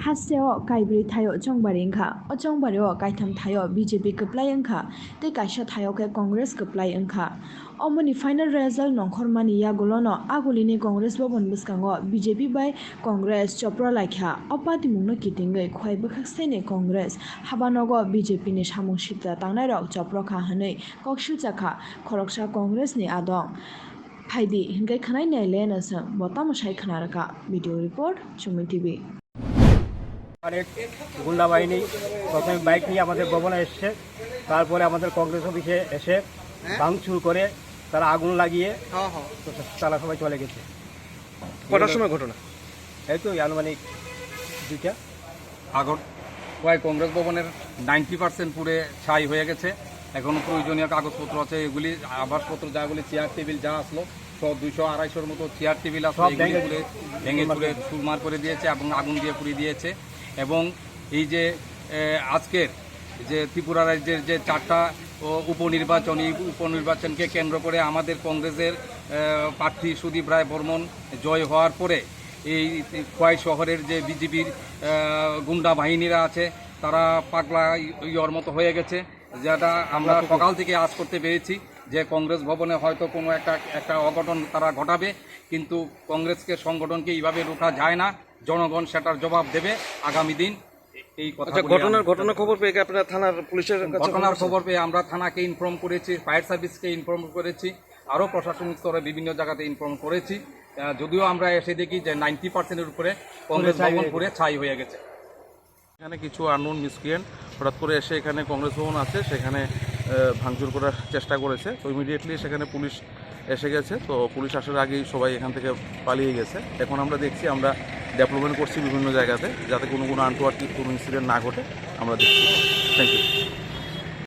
Haseo kaibri thayo chongbari angkha o chongbari o kaitham thayo BJP kaplai angkha tei kaisa thayo ke Congress kaplai angkha omoni final result nongkhormani yagulono agulini Congress bobon bwskango BJP bai Congress Chaprajakha o party mungno kitingoi khwai bwkhak sene Congress Haba Nog BJP ni samung sita tangnai rok Chaprajakha hinui Nog Chaprajakha khoroksa Congress ni adong Haidi hingai khanai naile na sang botamo sai khanaraka video report CHUMUI TV অনেক গুন্ডা বাহিনী প্রথমে bike নিয়ে আমাদের ভবনে এসছে, তারপরে আমাদের কংগ্রেস অফিসে এসে ভাঙচুর করে তারা আগুন লাগিয়ে তারা সবাই চলে গেছে। কটার সময় ঘটনা? এই তো আনুমানিক 2টা। খোয়াই কংগ্রেস ভবনের 90% পুরে ছাই হয়ে গেছে। এখনো প্রয়োজনীয় কাগজপত্র আছে, এগুলি আবাসপত্র যাগুলি চেয়ার টেবিল যা আসলো সব 200-250-র মতো চেয়ার টেবিল আসলো, এগুলি ভেঙে চুরে চুরমার করে দিয়েছে এবং আগুন দিয়ে পুড়িয়ে দিয়েছে। এবং এই যে আজকের যে ত্রিপুরা রাজ্যের যে 4টা উপনির্বাচন, এই উপনির্বাচনকে কেন্দ্র করে আমাদের কংগ্রেসের প্রার্থী সুদীপ রায় বর্মন জয় হওয়ার পরে এই খোয়াই শহরের যে বিজেপির গুন্ডা বাহিনীরা আছে তারা পাগলা ইয়র মতো হয়ে গেছে, যেটা আমরা সকাল থেকে আজ করতে পেরেছি যে কংগ্রেস ভবনে হয়তো কোনো একটা অঘটন তারা ঘটাবে, কিন্তু কংগ্রেসকে সংগঠনকে এইভাবে রোখা যায় না। জনগণ সেটার জবাব দেবে আগামী দিন। এই ঘটনার খবর পেয়ে আপনারা থানার পুলিশের ঘটনার খবর পেয়ে আমরা থানাকে ইনফর্ম করেছি, ফায়ার সার্ভিসকে ইনফর্ম করেছি, আরও প্রশাসনিক স্তরে বিভিন্ন জায়গাতে ইনফর্ম করেছি। যদিও আমরা এসে দেখি যে 90%-এর উপরে কংগ্রেস ভবন পুরে ছাই হয়ে গেছে। এখানে কিছু আননোন মিসক্রিয়েন্ট হঠাৎ করে এসে এখানে কংগ্রেস ভবন আছে সেখানে ভাঙচুর করার চেষ্টা করেছে। তো ইমিডিয়েটলি সেখানে পুলিশ এসে গেছে। তো পুলিশ আসার আগেই সবাই এখান থেকে পালিয়ে গেছে। এখন আমরা দেখছি, আমরা ডেভেলপমেন্ট করছি বিভিন্ন জায়গাতে যাতে কোনো আনটোয়ার্ড কোনো ইনসিডেন্ট না ঘটে আমরা দেখছি। Thank you.